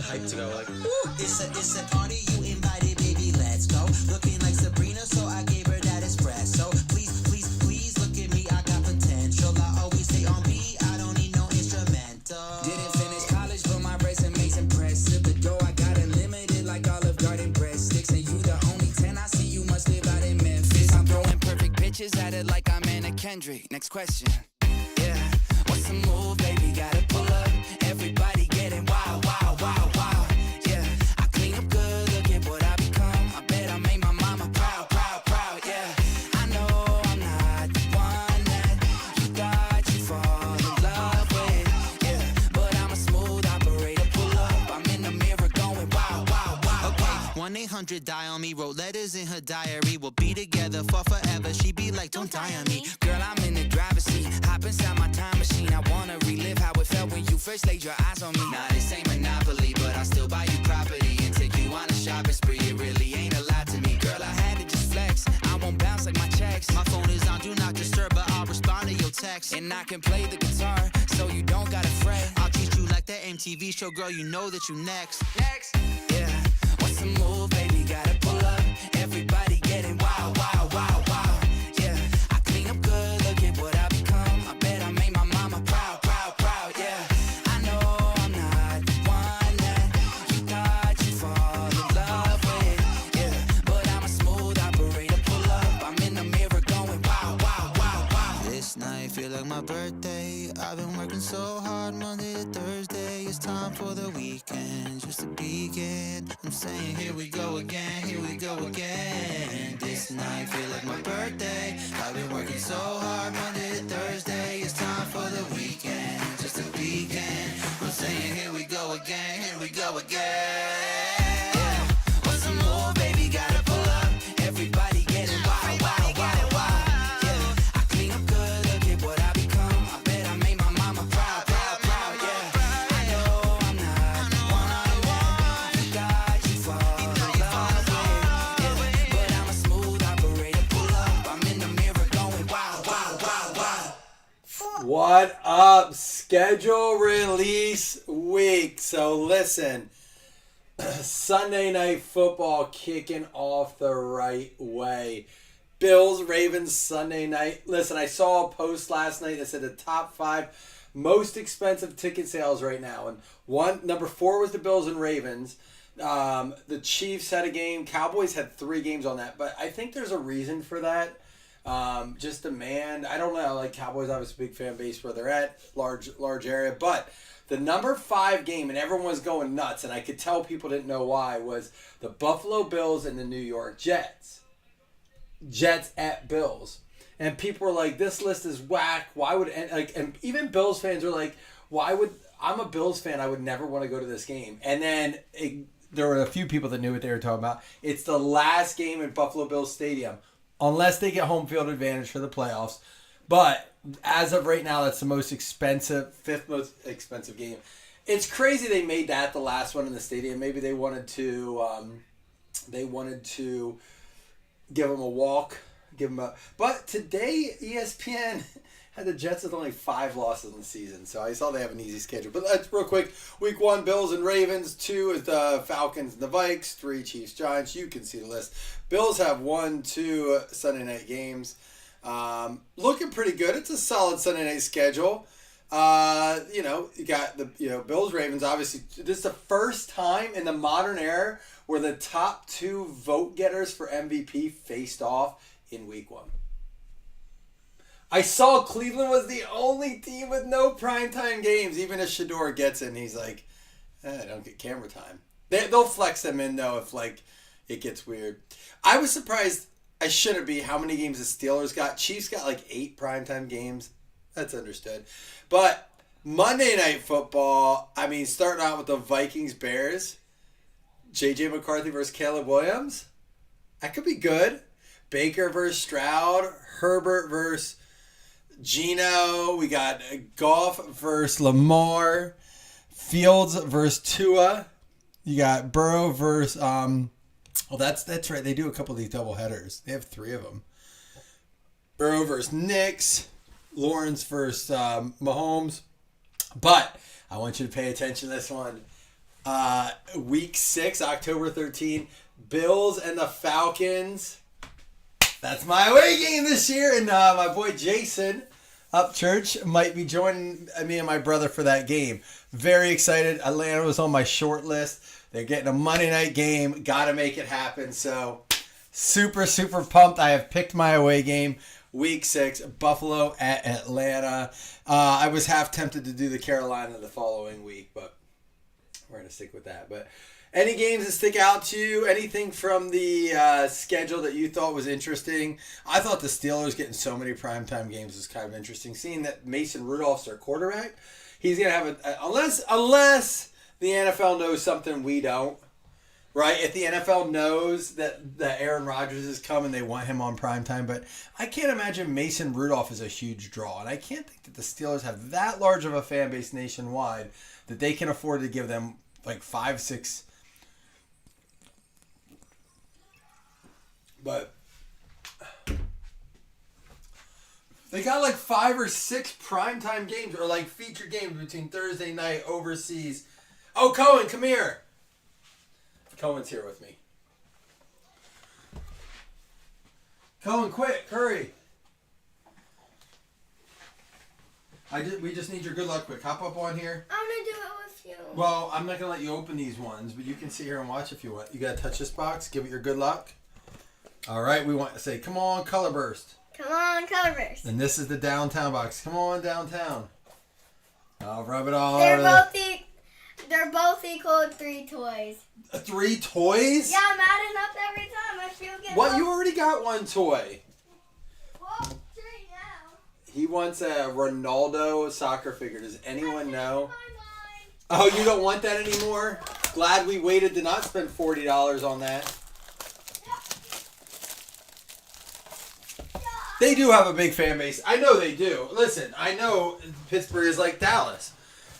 hyped to go. Like, It's a party you invited, baby. Let's go. Looking like Sabrina, so I gave her that espresso. Please, please, please look at me. I got potential. I always stay on beat. I don't need no instrumental. Didn't finish college, but my resume's impressive. The door I got unlimited, like Olive Garden breadsticks. And you the only 10 I see. You must live out in Memphis. I'm throwing perfect pitches at it like I'm Anna Kendrick. Next question. Yeah, what's the move, baby? Gotta pull up. Everybody getting wild, wild, wild, wild. Yeah, I clean up good, look at what I become. I bet I made my mama proud, proud, proud. Yeah, I know I'm not the one that you thought you fall in love with. Yeah, but I'm a smooth operator. Pull up, I'm in the mirror going wild, wild, wild. Okay, 1-800-DIAL ME. Wrote letters in her diary. We'll be together for forever. She be like, don't die on me. Girl, I'm in the driver's seat. Hop inside my time machine. I wanna relive how it felt when you first laid your eyes on me. Nah, this ain't Monopoly, but I'll still buy you property and take you on a shopping spree. It really ain't a lot to me. Girl, I had to just flex. I won't bounce like my checks. My phone is on do not disturb, but I'll respond to your text. And I can play the guitar, so you don't gotta fret. I'll treat you like that MTV show, girl. You know that you next. Next. Yeah. What's the move, baby? Gotta pull up. Everybody getting wild, wild, wild, wild. Yeah. I clean up good, look at what I become. I bet I made my mama proud, proud, proud. Yeah. I know I'm not the one that you thought you'd fall in love with. Yeah. But I'm a smooth operator. Pull up. I'm in the mirror going wild, wild, wild, wild. This night feel like my birthday. I've been working so hard Monday to Thursday. It's time for the weekend just to begin. I'm saying here we go again, here we go again. This night feel like my birthday. I've been working so hard Monday to Thursday. It's time for the weekend just to begin. I'm saying here we go again, here we go again. Yeah. What's the move, baby? Gotta pull up. Everybody getting wild, wild, wild, wild. Yeah. I clean up good, look at what I become. I bet I made my mama proud, proud, proud. Yeah. I know I'm not the one that you thought you fall in love with. Yeah. But I'm a smooth operator. Pull up. I'm in the mirror going wild, wild, wild, wild. What up? Schedule release week. So listen, Sunday night football kicking off the right way. Bills, Ravens, Sunday night. Listen, I saw a post last night that said the top 5 most expensive ticket sales right now. And number 4 was the Bills and Ravens. The Chiefs had a game. Cowboys had 3 games on that. But I think there's a reason for that. Just demand. I don't know. Like, Cowboys obviously a big fan base where they're at. Large area. But the number 5 game, and everyone was going nuts, and I could tell people didn't know why, was the Buffalo Bills and the New York Jets. Jets at Bills. And people were like, this list is whack. Why would... And even Bills fans were like, why would... I'm a Bills fan. I would never want to go to this game. And then there were a few people that knew what they were talking about. It's the last game in Buffalo Bills Stadium. Unless they get home field advantage for the playoffs. But as of right now, that's the most expensive, 5th most expensive game. It's crazy they made that the last one in the stadium. Maybe they wanted to give them a walk, But today, ESPN had the Jets with only 5 losses in the season, so I saw they have an easy schedule. But let's real quick. Week 1, Bills and Ravens. 2 is the Falcons and the Vikes. 3, Chiefs, Giants. You can see the list. Bills have 2 Sunday night games. Looking pretty good. It's a solid Sunday night schedule. You got the Bills, Ravens. Obviously, this is the first time in the modern era where the top 2 vote getters for MVP faced off in week 1. I saw Cleveland was the only team with no primetime games. Even if Shador gets it, and he's like, I don't get camera time. They'll flex them in, though, if, it gets weird. I was surprised, I shouldn't be, how many games the Steelers got. Chiefs got, 8 primetime games. That's understood. But Monday Night Football, starting out with the Vikings-Bears, J.J. McCarthy versus Caleb Williams, that could be good. Baker versus Stroud, Herbert versus Geno. We got Goff versus Lamar, Fields versus Tua. You got Burrow versus that's right. They do a couple of these double headers. They have 3 of them. Burrow versus Knicks, Lawrence versus Mahomes. But I want you to pay attention to this one. Week 6, October 13th. Bills and the Falcons. That's my away game this year. And my boy Jason Upchurch might be joining me and my brother for that game. Very excited. Atlanta was on my short list. They're getting a Monday night game. Got to make it happen. So super, super pumped. I have picked my away game. Week 6, Buffalo at Atlanta. I was half tempted to do the Carolina the following week, but we're going to stick with that. But any games that stick out to you? Anything from the schedule that you thought was interesting? I thought the Steelers getting so many primetime games was kind of interesting. Seeing that Mason Rudolph's their quarterback, he's going to have unless the NFL knows something we don't. Right? If the NFL knows that Aaron Rodgers is coming, they want him on primetime. But I can't imagine Mason Rudolph is a huge draw. And I can't think that the Steelers have that large of a fan base nationwide that they can afford to give them like 5, 6. But they got like 5 or 6 primetime games or like feature games between Thursday night overseas. Oh, Cohen, come here. Cohen's here with me. Cohen, quick, hurry. We just need your good luck quick. Hop up on here. I'm going to do it with you. Well, I'm not going to let you open these ones, but you can sit here and watch if you want. You got to touch this box. Give it your good luck. All right, we want to say, come on, Color Burst. Come on, Color Burst. And this is the downtown box. Come on, downtown. I'll rub it all They're over. They're both equal to 3 toys. 3 toys? Yeah, I'm adding up every time. I feel good. What? You already got 1 toy. Well, 3 now. He wants a Ronaldo soccer figure. Does anyone know? My mind. Oh, you don't want that anymore? Glad we waited to not spend $40 on that. They do have a big fan base. I know they do. Listen, I know Pittsburgh is like Dallas.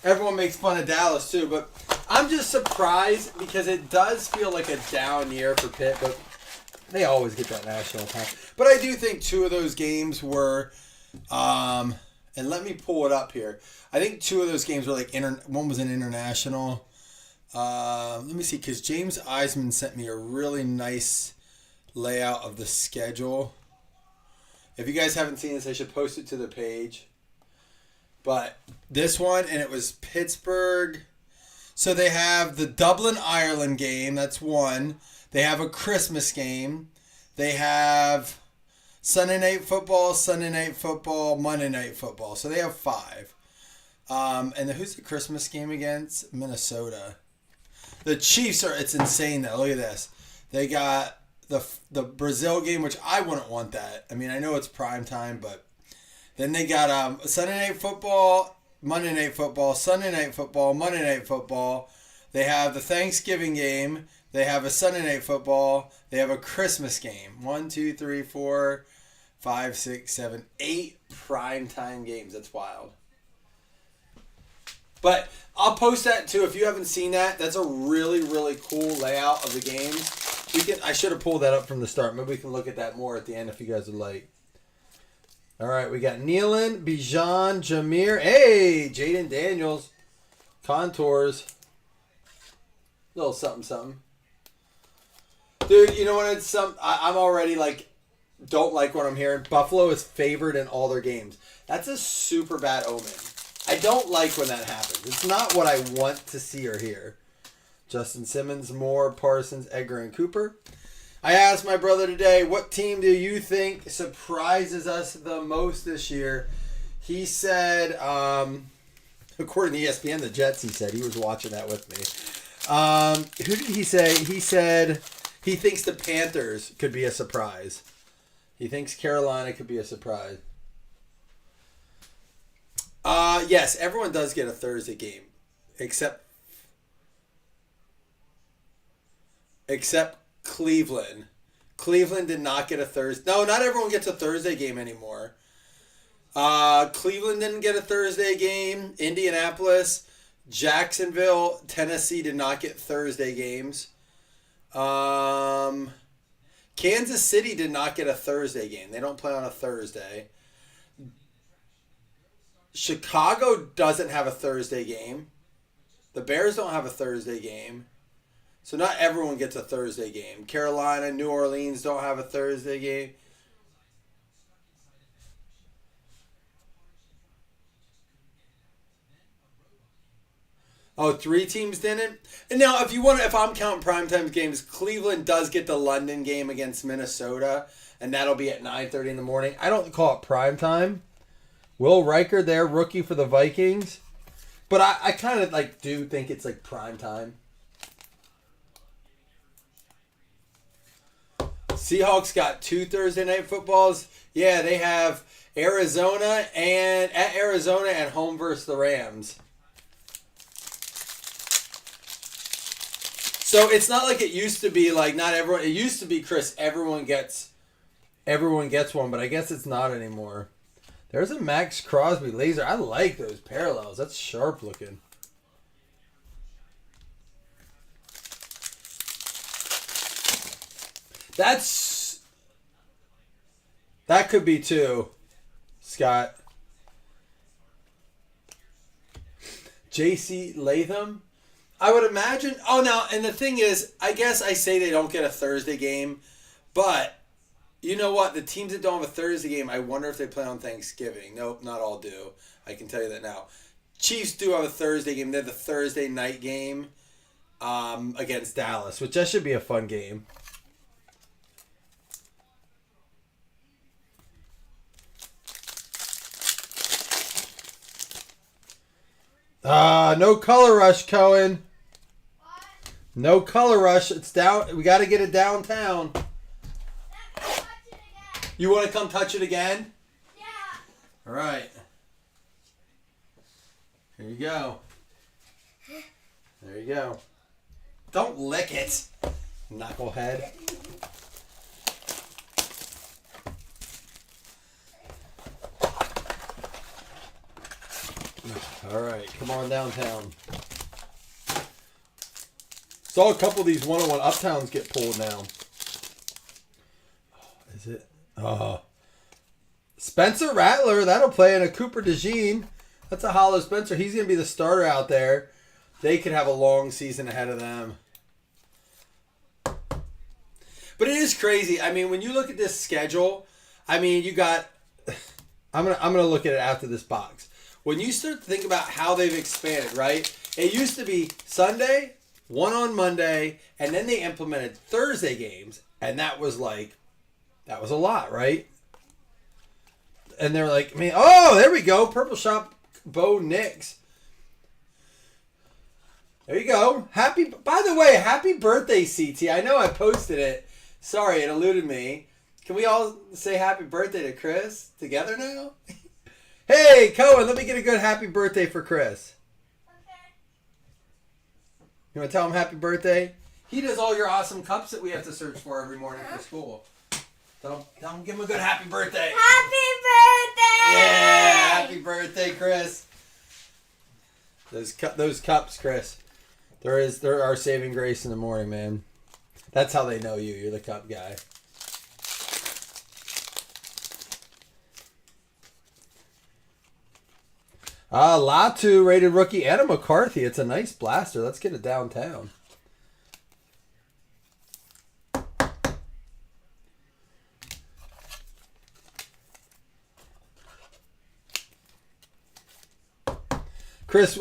Everyone makes fun of Dallas too, but I'm just surprised because it does feel like a down year for Pitt, but they always get that national time. But I do think 2 of those games were, and let me pull it up here. I think 2 of those games were like, one was an international. Let me see, because James Eisman sent me a really nice layout of the schedule. If you guys haven't seen this, I should post it to the page. But this one, and it was Pittsburgh. So they have the Dublin, Ireland game. That's 1. They have a Christmas game. They have Sunday Night Football, Monday Night Football. So they have 5. And who's the Christmas game against? Minnesota. The Chiefs are, it's insane though. Look at this. They got the Brazil game, which I wouldn't want that. I mean, I know it's prime time, but then they got Sunday Night Football, Monday Night Football, Sunday Night Football, Monday Night Football. They have the Thanksgiving game. They have a Sunday Night Football. They have a Christmas game. 1, 2, 3, 4, 5, 6, 7, 8 primetime games. That's wild. But I'll post that too. If you haven't seen that, that's a really, really cool layout of the games. I should have pulled that up from the start. Maybe we can look at that more at the end if you guys would like. All right, we got Nealon, Bijan, Jameer. Hey, Jaden Daniels. Contours. Little something, something. Dude, you know what? I'm already like, don't like what I'm hearing. Buffalo is favored in all their games. That's a super bad omen. I don't like when that happens. It's not what I want to see or hear. Justin Simmons, Moore, Parsons, Edgar, and Cooper. I asked my brother today, what team do you think surprises us the most this year? He said, according to ESPN, the Jets, he said. He was watching that with me. Who did he say? He said he thinks the Panthers could be a surprise. He thinks Carolina could be a surprise. Yes, everyone does get a Thursday game. Except Cleveland. Cleveland did not get a Thursday. No, not everyone gets a Thursday game anymore. Cleveland didn't get a Thursday game. Indianapolis, Jacksonville, Tennessee did not get Thursday games. Kansas City did not get a Thursday game. They don't play on a Thursday. Chicago doesn't have a Thursday game. The Bears don't have a Thursday game. So not everyone gets a Thursday game. Carolina, New Orleans don't have a Thursday game. Oh, 3 teams didn't? And now if I'm counting primetime games, Cleveland does get the London game against Minnesota, and that'll be at 9:30 in the morning. I don't call it primetime. Will Riker there, rookie for the Vikings. But I kind of do think it's prime time. Seahawks got 2 Thursday night footballs. Yeah, they have Arizona and home versus the Rams. So it's not like it used to be not everyone. It used to be, Chris, everyone gets one, but I guess it's not anymore. There's a Max Crosby laser. I like those parallels. That's sharp looking. That could be 2, Scott. J.C. Latham. I would imagine. Oh, now, and the thing is, I guess I say they don't get a Thursday game, but you know what? The teams that don't have a Thursday game, I wonder if they play on Thanksgiving. Nope, not all do. I can tell you that now. Chiefs do have a Thursday game. They're the Thursday night game against Dallas, which that should be a fun game. No color rush, Cohen. What? No color rush. It's down. We got to get it downtown. Let me watch it again. You want to come touch it again? Yeah. All right. Here you go. There you go. Don't lick it, knucklehead. All right, come on downtown. Saw a couple of these 101 Uptowns get pulled now. Is it? Spencer Rattler, that'll play in a Cooper DeJean. That's a Hollow Spencer. He's going to be the starter out there. They could have a long season ahead of them. But it is crazy. I mean, when you look at this schedule, I mean, you got... I'm gonna look at it after this box. When you start to think about how they've expanded, right? It used to be Sunday, one on Monday, and then they implemented Thursday games, and that was a lot, right? And they're like, man, oh, there we go, Purple Shop Bo Nix. There you go. By the way, happy birthday, CT. I know I posted it. Sorry, it eluded me. Can we all say happy birthday to Chris together now? Hey, Cohen, let me get a good happy birthday for Chris. Okay. You want to tell him happy birthday? He does all your awesome cups that we have to search for every morning for school. Tell him, give him a good happy birthday. Happy birthday! Yeah, happy birthday, Chris. Those cups, Chris. There are saving grace in the morning, man. That's how they know you. You're the cup guy. Latu, rated rookie, Anna McCarthy. It's a nice blaster. Let's get it downtown. Chris,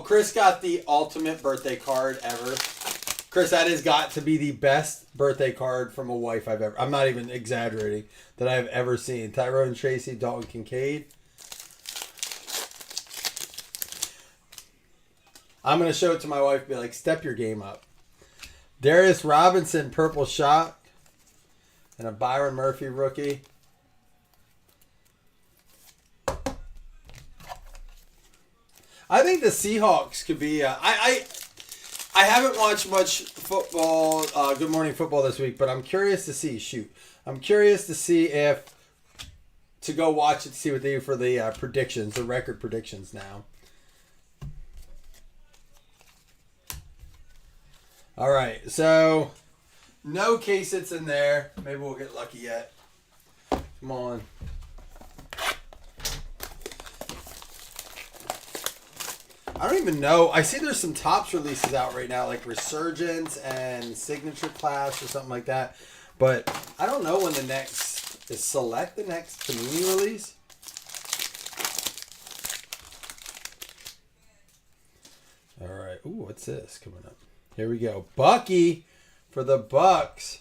Chris got the ultimate birthday card ever. Chris, that has got to be the best birthday card from a wife I've ever... I'm not even exaggerating. That I've ever seen. Tyrone Tracy, Dalton Kincaid. I'm going to show it to my wife and be like, step your game up. Darius Robinson, Purple Shot. And a Byron Murphy rookie. I think the Seahawks could be... I haven't watched much football, Good Morning Football this week, but I'm curious to see... I'm curious to see if... To go watch it to see what they do for the predictions, the record predictions now. All right, so no K-Sits in there. Maybe we'll get lucky yet. Come on. I don't even know. I see there's some Topps releases out right now, like Resurgence and Signature Class or something like that. But I don't know when the next is Select the next Panini release. All right. Ooh, what's this coming up? Here we go. Bucky for the Bucks.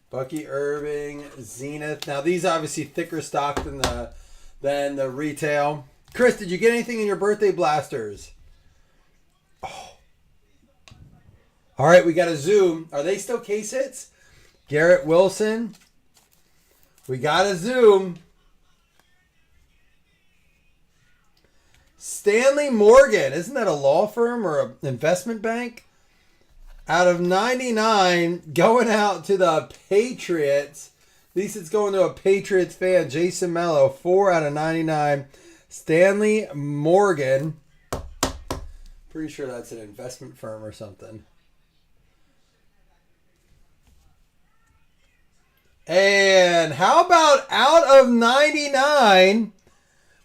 Bucky Irving, Zenith. Now these obviously thicker stock than the retail. Chris, did you get anything in your birthday blasters? Oh. All right, we got a zoom. Are they still case hits? Garrett Wilson. We got a zoom. Stanley Morgan. Isn't that a law firm or an investment bank? Out of 99, going out to the Patriots. At least it's going to a Patriots fan. Jason Mello, 4 out of 99. Stanley Morgan. Pretty sure that's an investment firm or something. And how about out of 99,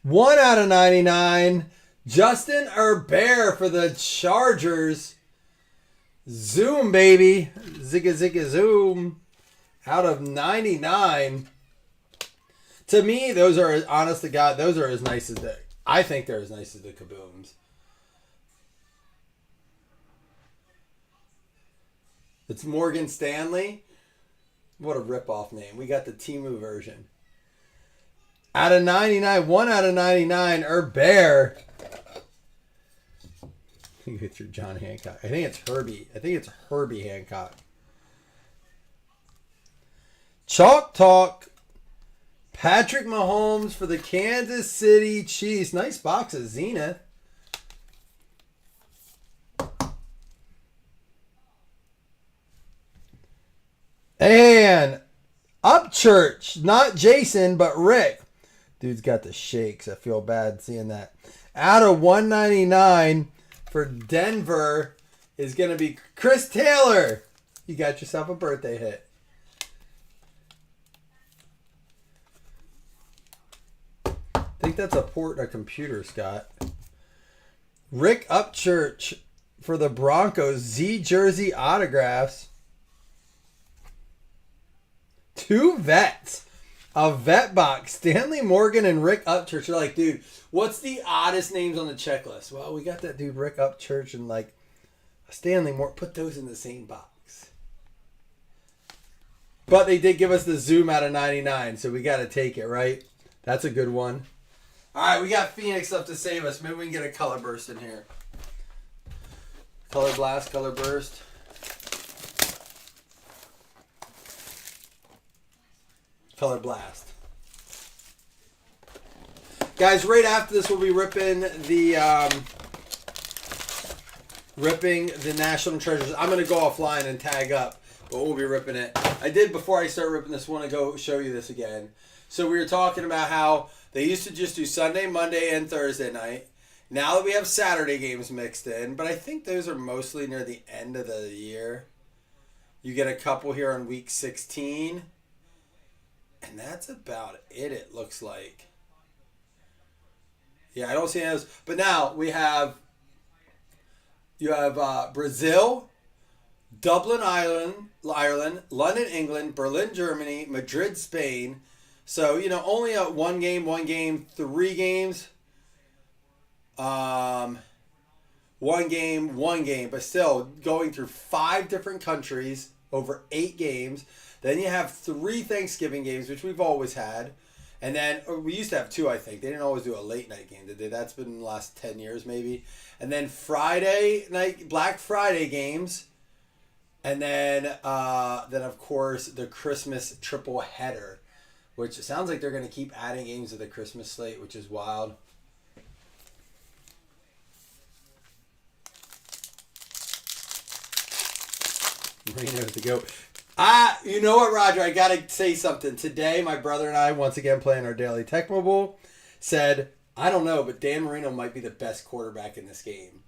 1 out of 99, Justin Herbert for the Chargers. Zoom, baby. Zigga, zigga, zoom. Out of 99. To me, those are, honest to God, those are as nice as the, I think they're as nice as the Kabooms. It's Morgan Stanley. What a rip-off name. We got the Temu version. Out of 99, 1 out of 99, Herbert. I think it's your John Hancock. I think it's Herbie. I think it's Herbie Hancock. Chalk Talk. Patrick Mahomes for the Kansas City Chiefs. Nice box of Zenith. And Upchurch. Not Jason, but Rick. Dude's got the shakes. I feel bad seeing that. Out of 199 for Denver is going to be Chris Taylor. You got yourself a birthday hit. I think that's a port in a computer, Scott. Rick Upchurch for the Broncos. Z jersey autographs. 2 vets. A vet box. Stanley Morgan and Rick Upchurch. You're like, dude, what's the oddest names on the checklist? Well, we got that dude Rick Upchurch and like Stanley Morgan. Put those in the same box. But they did give us the zoom out of 99, so we got to take it, right? That's a good one. All right, we got Phoenix up to save us. Maybe we can get a color burst in here. Color blast, color burst. Color blast. Guys, right after this, we'll be ripping the National Treasures. I'm going to go offline and tag up, but we'll be ripping it. I did, before I start ripping this, want to go show you this again. So we were talking about how they used to just do Sunday, Monday, and Thursday night. Now that we have Saturday games mixed in, but I think those are mostly near the end of the year. You get a couple here on week 16. And that's about it looks like. Yeah, I don't see any of those. But now you have Brazil, Dublin, Ireland, London, England, Berlin, Germany, Madrid, Spain. So, only a one game, 3 games. One game, but still going through 5 different countries over 8 games. Then you have 3 Thanksgiving games, which we've always had. And then, or we used to have 2, I think. They didn't always do a late night game, did they? That's been in the last 10 years, maybe. And then Friday night, Black Friday games. And then of course, the Christmas triple header, which sounds like they're going to keep adding games to the Christmas slate, which is wild. Marino's the GOAT. You know what, Roger? I got to say something. Today, my brother and I, once again playing our daily Tecmo Bowl, said, I don't know, but Dan Marino might be the best quarterback in this game.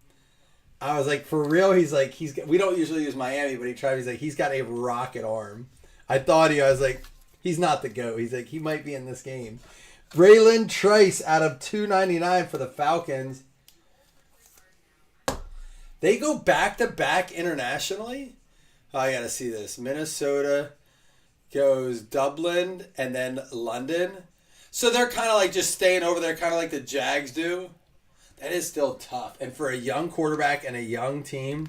I was like, for real? He's like, we don't usually use Miami, but he's like, he's got a rocket arm. I was like, he's not the GOAT. He's like, he might be in this game. Braylon Trice out of 299 for the Falcons. They go back-to-back internationally? Oh, I got to see this. Minnesota goes Dublin and then London. So they're kind of like just staying over there, kind of like the Jags do. That is still tough. And for a young quarterback and a young team.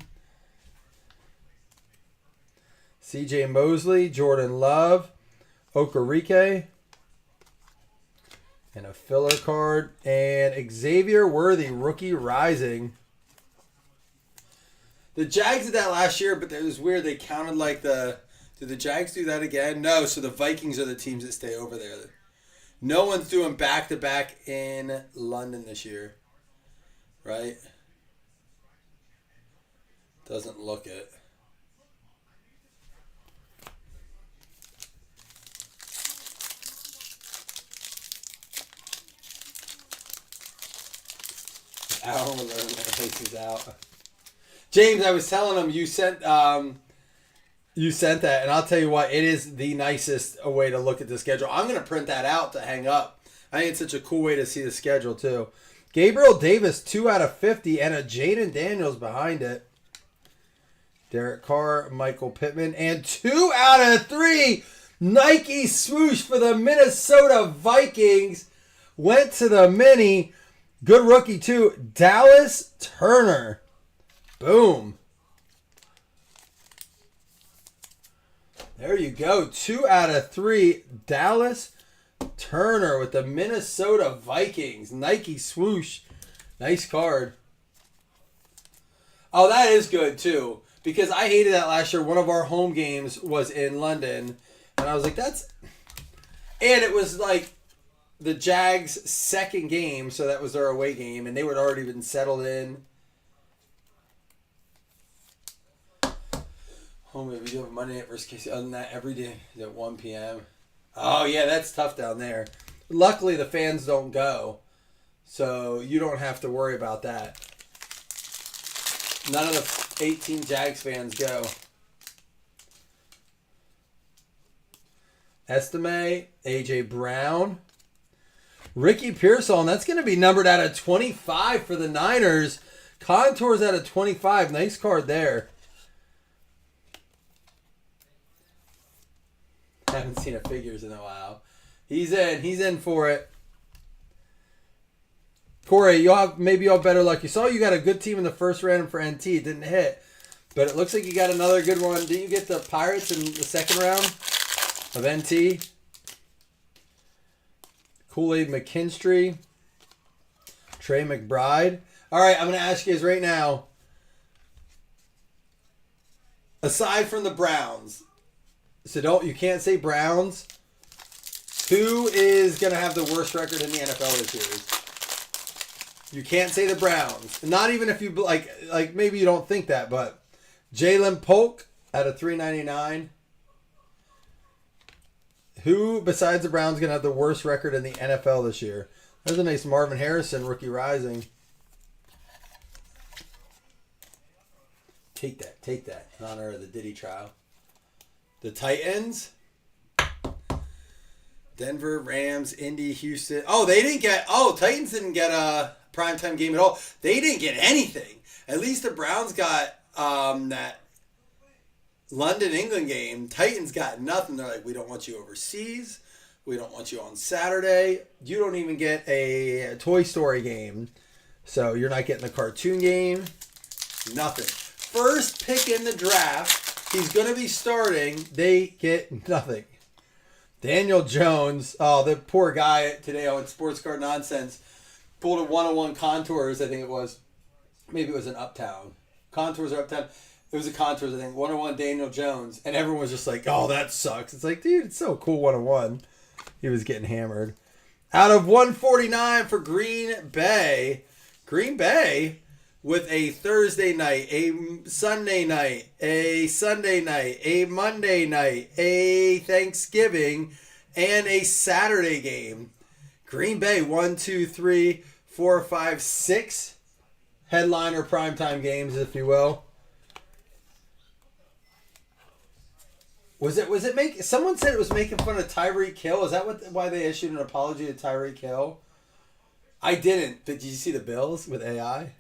C.J. Mosley, Jordan Love, Okereke. And a filler card. And Xavier Worthy, rookie rising. The Jags did that last year, but it was weird. They counted like the... Did the Jags do that again? No, so the Vikings are the teams that stay over there. No one threw them back-to-back in London this year. Right? Doesn't look it. Alan will learn that faces out. James, I was telling him you sent that, and I'll tell you what, it is the nicest way to look at the schedule. I'm going to print that out to hang up. I think it's such a cool way to see the schedule, too. Gabriel Davis, 2 out of 50, and a Jaden Daniels behind it. Derek Carr, Michael Pittman, and 2 out of 3. Nike swoosh for the Minnesota Vikings. Went to the mini. Good rookie, too. Dallas Turner. Boom. There you go. 2 out of 3. Dallas Turner with the Minnesota Vikings. Nike swoosh. Nice card. Oh, that is good, too. Because I hated that last year. One of our home games was in London. And I was like, that's... And it was like the Jags' second game. So that was their away game. And they would already been settled in. Oh, maybe you have a Monday night versus Casey. Other than that, every day is at 1 p.m. Oh, yeah, that's tough down there. Luckily, the fans don't go. So you don't have to worry about that. None of the 18 Jags fans go. Estime, A.J. Brown. Ricky Pearsall, that's going to be numbered out of 25 for the Niners. Contours out of 25. Nice card there. Haven't seen a figures in a while. He's in. He's in for it. Corey, maybe you'll have better luck. You saw you got a good team in the first round for NT. It didn't hit. But it looks like you got another good one. Didn't you get the Pirates in the second round of NT? Kool-Aid McKinstry. Trey McBride. All right, I'm going to ask you guys right now. Aside from the Browns, so you can't say Browns. Who is going to have the worst record in the NFL this year? You can't say the Browns. Not even if you like maybe you don't think that, but Jalen Polk out of 399. Who besides the Browns is going to have the worst record in the NFL this year? There's a nice Marvin Harrison rookie rising. Take that in honor of the Diddy trial. The Titans, Denver, Rams, Indy, Houston. Oh, Titans didn't get a primetime game at all. They didn't get anything. At least the Browns got that London, England game. Titans got nothing. They're like, we don't want you overseas. We don't want you on Saturday. You don't even get a Toy Story game. So you're not getting the cartoon game. Nothing. First pick in the draft. He's going to be starting. They get nothing. Daniel Jones. Oh, the poor guy today on Sports Card Nonsense pulled a 101 Contours, I think it was. Maybe it was an Uptown. Contours or Uptown. It was a Contours, I think. 101 Daniel Jones. And everyone was just like, oh, that sucks. It's like, dude, it's so cool 101. He was getting hammered. Out of 149 for Green Bay. Green Bay with a Thursday night, a Sunday night, a Sunday night, a Monday night, a Thanksgiving, and a Saturday game. Green Bay, 1, 2, 3, 4, 5, 6 headliner primetime games, if you will. Was it make? Someone said it was making fun of Tyreek Hill. Is that why they issued an apology to Tyreek Hill? I didn't. Did you see the Bills with AI?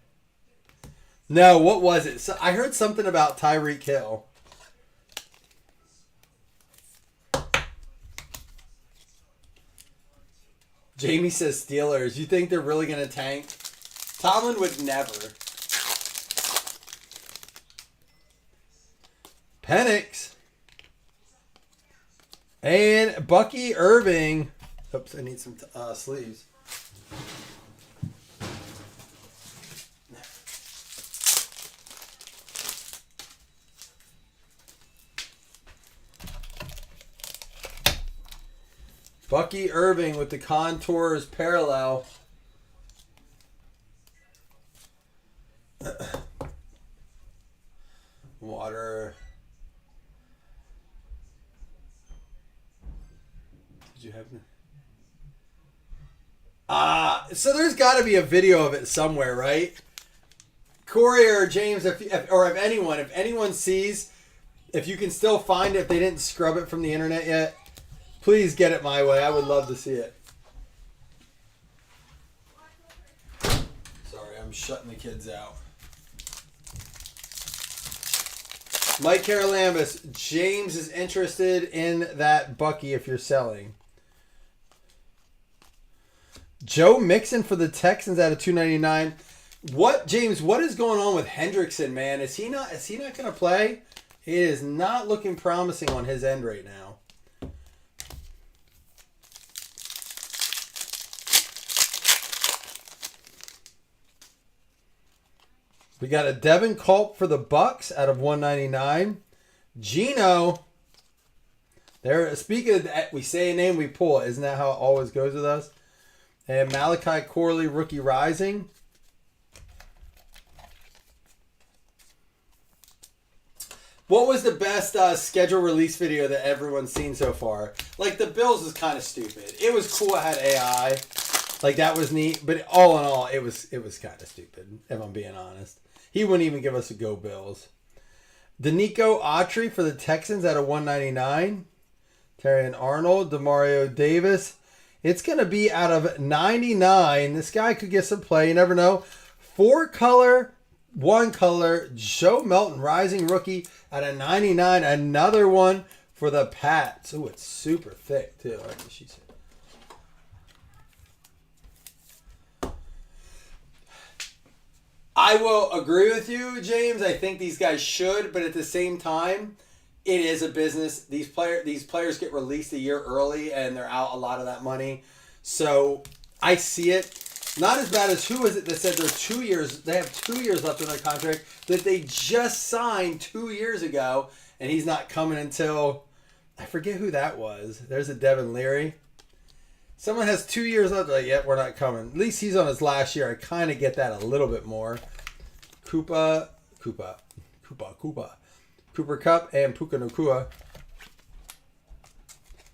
No. What was it? So I heard something about Tyreek Hill. Jamie says Steelers. You think they're really gonna tank? Tomlin would never. Penix. And Bucky Irving. Oops, I need some sleeves. Bucky Irving with the contours parallel. Water. Did you have? So there's got to be a video of it somewhere, right? Corey or James, if anyone sees, if you can still find it, if they didn't scrub it from the internet yet, please get it my way. I would love to see it. Sorry, I'm shutting the kids out. Mike Carolambus, James is interested in that Bucky if you're selling. Joe Mixon for the Texans out of $2.99. What, James? What is going on with Hendrickson, man? Is he not going to play? It is not looking promising on his end right now. We got a Devin Culp for the Bucks out of $199. Gino. There. Speaking of that, we say a name, we pull it. Isn't that how it always goes with us? And Malachi Corley, rookie rising. What was the best schedule release video that everyone's seen so far? Like, the Bills is kind of stupid. It was cool it had AI. Like, that was neat. But all in all, it was kind of stupid, if I'm being honest. He wouldn't even give us a go Bills. Danico Autry for the Texans out of $199. Terrion Arnold, Demario Davis. It's going to be out of 99. This guy could get some play. You never know. 4 color, 1 color. Joe Melton, rising rookie out of 99. Another one for the Pats. Oh, it's super thick too. Like she said. I will agree with you, James. I think these guys should, but at the same time, it is a business. These players get released a year early, and they're out a lot of that money. So I see it. Not as bad as who was it that said they're 2 years. They have 2 years left in their contract that they just signed 2 years ago, and he's not coming until I forget who that was. There's a Devin Leary. Someone has 2 years left. Like, yep, we're not coming. At least he's on his last year. I kind of get that a little bit more. Cooper Kupp and Puka Nacua.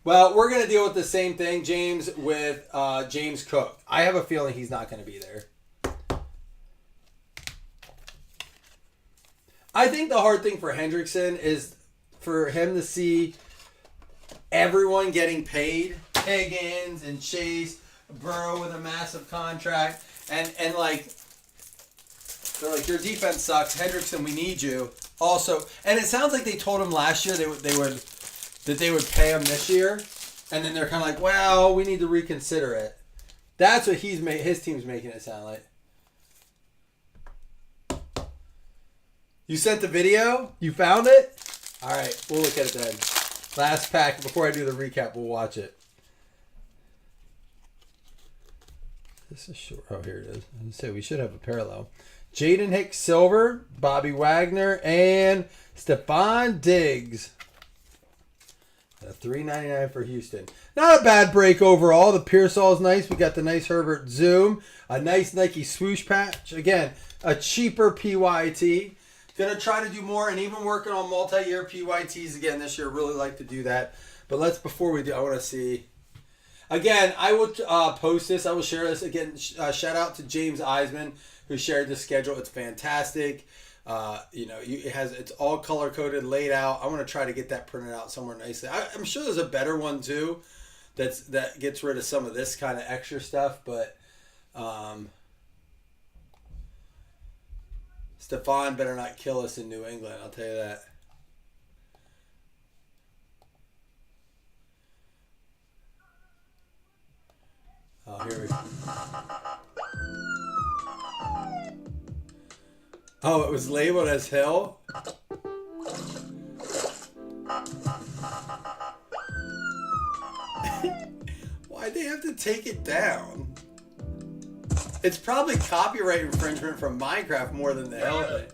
Well, we're going to deal with the same thing, James, with James Cook. I have a feeling he's not going to be there. I think the hard thing for Hendrickson is for him to see everyone getting paid. Higgins and Chase, Burrow with a massive contract. And like, they're like, your defense sucks. Hendrickson, we need you. Also, and it sounds like they told him last year they would pay him this year, and then they're kind of like, well, we need to reconsider it. That's what his team's making it sound like. You sent the video? You found it? All right, we'll look at it then. Last pack before I do the recap. We'll watch it. This is short. Oh, here it is. I say we should have a parallel. Jaden Hicks Silver, Bobby Wagner, and Stephon Diggs. $3.99 for Houston. Not a bad break overall. The Pearsall is nice. We got the nice Herbert Zoom. A nice Nike swoosh patch. Again, a cheaper PYT. Going to try to do more and even working on multi-year PYTs again this year. Really like to do that. But before we do, I want to see. Again, I will post this. I will share this. Again, shout out to James Eisman, who shared the schedule. It's fantastic. It's all color coded, laid out. I want to try to get that printed out somewhere nicely. I'm sure there's a better one too, that gets rid of some of this kind of extra stuff. But Stefan better not kill us in New England. I'll tell you that. Oh, here we go. Oh, it was labeled as hell? Why'd they have to take it down? It's probably copyright infringement from Minecraft more than the hell thing.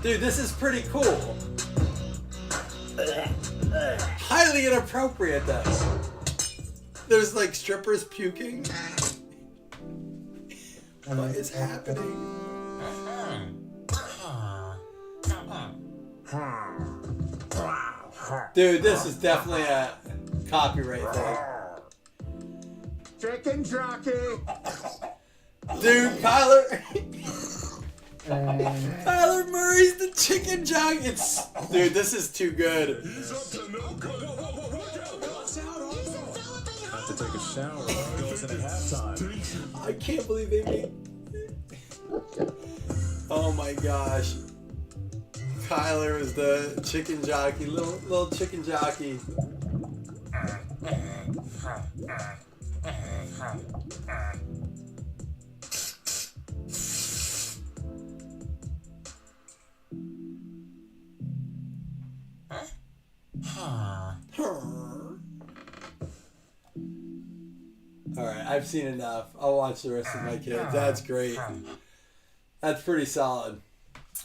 Dude, this is pretty cool. Highly inappropriate though. There's like strippers puking. What is happening? Dude, this is definitely a copyright thing. Chicken jockey. Dude, Kyler Murray's the chicken jockey. Dude, this is too good. Have to take a shower. Goes in at halftime. I can't believe they made. Oh my gosh. Kyler is the chicken jockey, little chicken jockey. Alright, I've seen enough. I'll watch the rest of my kids. That's great. That's pretty solid.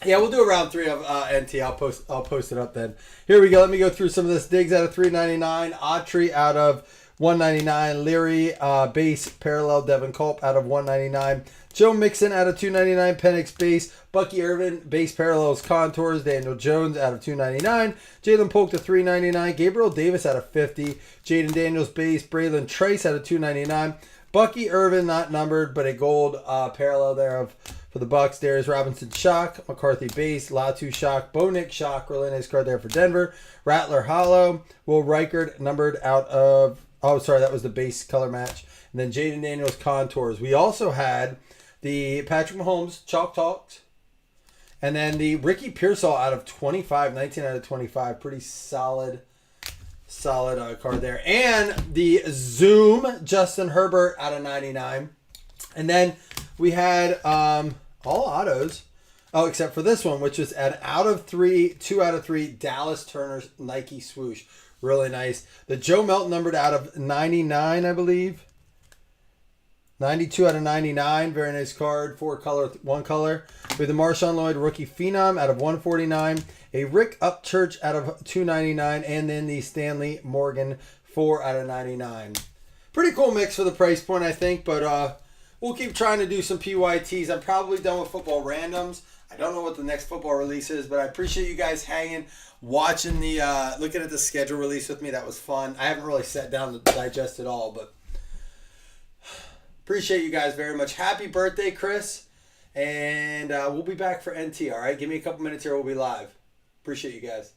Yeah, we'll do a round 3 of NT. I'll post it up then. Here we go. Let me go through some of this. Diggs out of 399. Autry out of 199. Leary base parallel. Devin Culp out of 199. Joe Mixon out of 299. Penix base. Bucky Irvin base parallels contours. Daniel Jones out of 299. Jalen Polk to 399. Gabriel Davis out of 50. Jaden Daniels base. Braylon Trice out of 299. Bucky Irvin not numbered, but a gold parallel there for the Bucks. Darius Robinson shock. McCarthy base. Latu shock. Bo Nick shock. Relente's card there for Denver. Rattler hollow. Will Reichard numbered out of. Oh, sorry, that was the base color match. And then Jaden Daniels contours. We also had the Patrick Mahomes chalk talks. And then the Ricky Pearsall out of 25. 19 out of 25. Pretty solid card there. And the Zoom Justin Herbert out of 99. And then we had all autos. Oh, except for this one, which is an out of 3, 2 out of 3 Dallas Turner's Nike swoosh. Really nice. The Joe Melton numbered out of 99, I believe. 92 out of 99. Very nice card. 4 color, 1 color. With the Marshawn Lloyd rookie phenom out of 149. A Rick Upchurch out of 299. And then the Stanley Morgan 4 out of 99. Pretty cool mix for the price point, I think. But we'll keep trying to do some PYTs. I'm probably done with football randoms. I don't know what the next football release is, but I appreciate you guys hanging, watching the, looking at the schedule release with me. That was fun. I haven't really sat down to digest it all, but appreciate you guys very much. Happy birthday, Chris. And we'll be back for NT, all right? Give me a couple minutes here. We'll be live. Appreciate you guys.